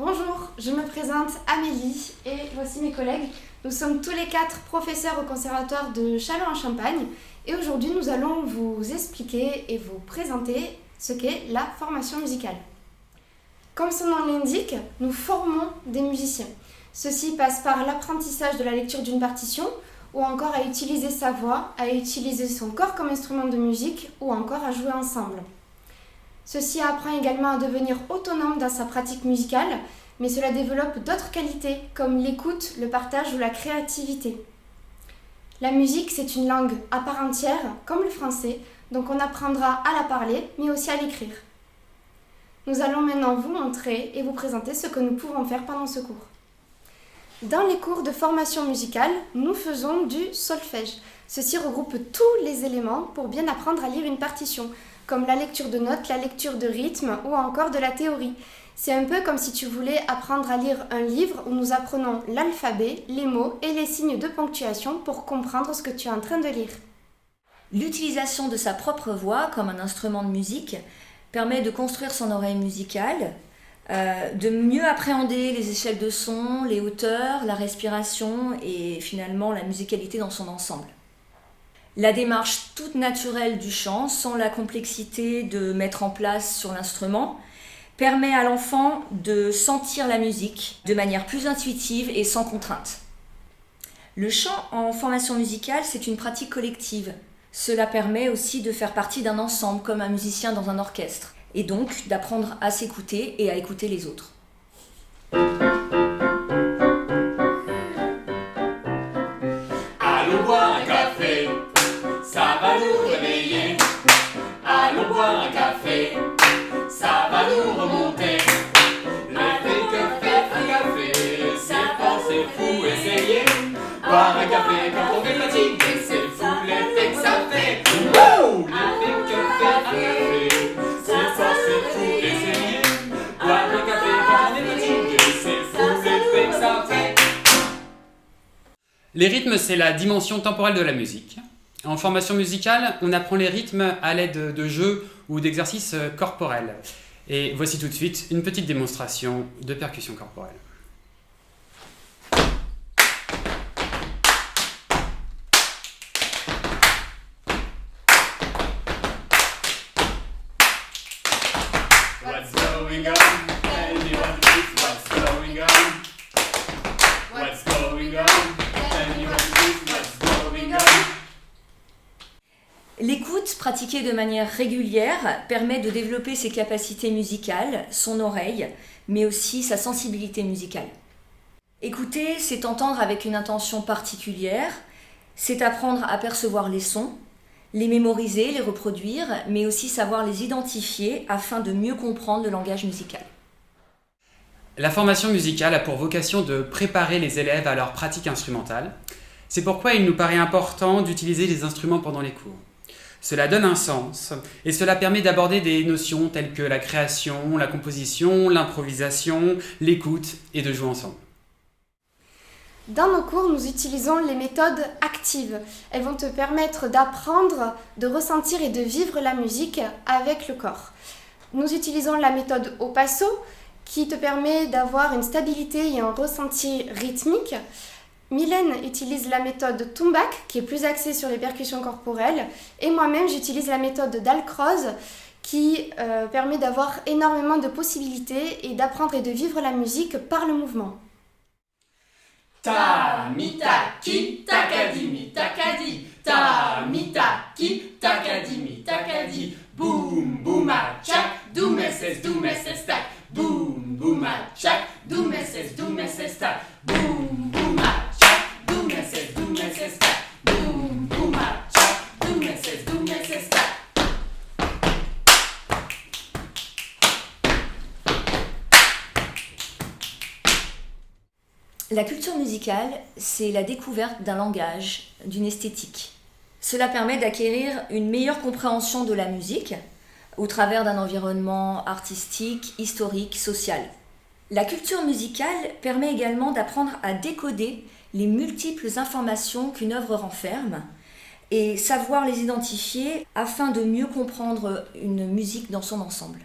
Bonjour, je me présente Amélie et voici mes collègues. Nous sommes tous les 4 professeurs au Conservatoire de Châlons-en-Champagne et aujourd'hui nous allons vous expliquer et vous présenter ce qu'est la formation musicale. Comme son nom l'indique, nous formons des musiciens. Ceci passe par l'apprentissage de la lecture d'une partition ou encore à utiliser sa voix, à utiliser son corps comme instrument de musique ou encore à jouer ensemble. Ceci apprend également à devenir autonome dans sa pratique musicale, mais cela développe d'autres qualités comme l'écoute, le partage ou la créativité. La musique, c'est une langue à part entière, comme le français, donc on apprendra à la parler, mais aussi à l'écrire. Nous allons maintenant vous montrer et vous présenter ce que nous pouvons faire pendant ce cours. Dans les cours de formation musicale, nous faisons du solfège. Ceci regroupe tous les éléments pour bien apprendre à lire une partition, comme la lecture de notes, la lecture de rythme ou encore de la théorie. C'est un peu comme si tu voulais apprendre à lire un livre où nous apprenons l'alphabet, les mots et les signes de ponctuation pour comprendre ce que tu es en train de lire. L'utilisation de sa propre voix comme un instrument de musique permet de construire son oreille musicale, de mieux appréhender les échelles de son, les hauteurs, la respiration et finalement la musicalité dans son ensemble. La démarche toute naturelle du chant, sans la complexité de mettre en place sur l'instrument, permet à l'enfant de sentir la musique de manière plus intuitive et sans contrainte. Le chant en formation musicale, c'est une pratique collective. Cela permet aussi de faire partie d'un ensemble comme un musicien dans un orchestre, et donc d'apprendre à s'écouter et à écouter les autres. Allons boire un café, ça va nous réveiller. Allons boire un café, ça va nous remonter. L'effet que fait un café, c'est fort, c'est fou, essayez. Boire un café quand on est fatigué, c'est fou l'effet que ça fait. Wouh! L'effet que fait un café, c'est fort, c'est fou, essayez. Boire un café quand on est fatigué, c'est fou l'effet que ça fait. Les rythmes, c'est la dimension temporelle de la musique. En formation musicale, on apprend les rythmes à l'aide de jeux ou d'exercices corporels. Et voici tout de suite une petite démonstration de percussion corporelle. What's going on? Anyone please, what's going on? What's going on? Anyone please, what's going on? L'écoute, pratiquée de manière régulière, permet de développer ses capacités musicales, son oreille, mais aussi sa sensibilité musicale. Écouter, c'est entendre avec une intention particulière, c'est apprendre à percevoir les sons, les mémoriser, les reproduire, mais aussi savoir les identifier afin de mieux comprendre le langage musical. La formation musicale a pour vocation de préparer les élèves à leur pratique instrumentale. C'est pourquoi il nous paraît important d'utiliser les instruments pendant les cours. Cela donne un sens et cela permet d'aborder des notions telles que la création, la composition, l'improvisation, l'écoute et de jouer ensemble. Dans nos cours, nous utilisons les méthodes actives. Elles vont te permettre d'apprendre, de ressentir et de vivre la musique avec le corps. Nous utilisons la méthode au passo qui te permet d'avoir une stabilité et un ressenti rythmique. Mylène utilise la méthode Tumbak qui est plus axée sur les percussions corporelles et moi-même j'utilise la méthode Dalcroze qui permet d'avoir énormément de possibilités et d'apprendre et de vivre la musique par le mouvement. Ta mi ta ki takadi mi takadi, ta mi ta ki takadi mi takadi, boum boum a chak, doum ses tak, boum boum a chak, doum ses tak, boum boum a chak, doum ses tak, boum boum a chak, doum ses tak. La culture musicale, c'est la découverte d'un langage, d'une esthétique. Cela permet d'acquérir une meilleure compréhension de la musique au travers d'un environnement artistique, historique, social. La culture musicale permet également d'apprendre à décoder les multiples informations qu'une œuvre renferme et savoir les identifier afin de mieux comprendre une musique dans son ensemble.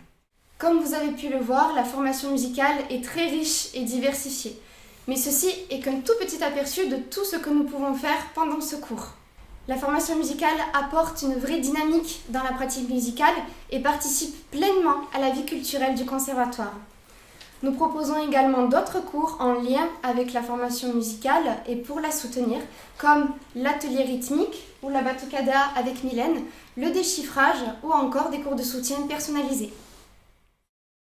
Comme vous avez pu le voir, la formation musicale est très riche et diversifiée. Mais ceci est qu'un tout petit aperçu de tout ce que nous pouvons faire pendant ce cours. La formation musicale apporte une vraie dynamique dans la pratique musicale et participe pleinement à la vie culturelle du conservatoire. Nous proposons également d'autres cours en lien avec la formation musicale et pour la soutenir, comme l'atelier rythmique ou la batucada avec Mylène, le déchiffrage ou encore des cours de soutien personnalisés.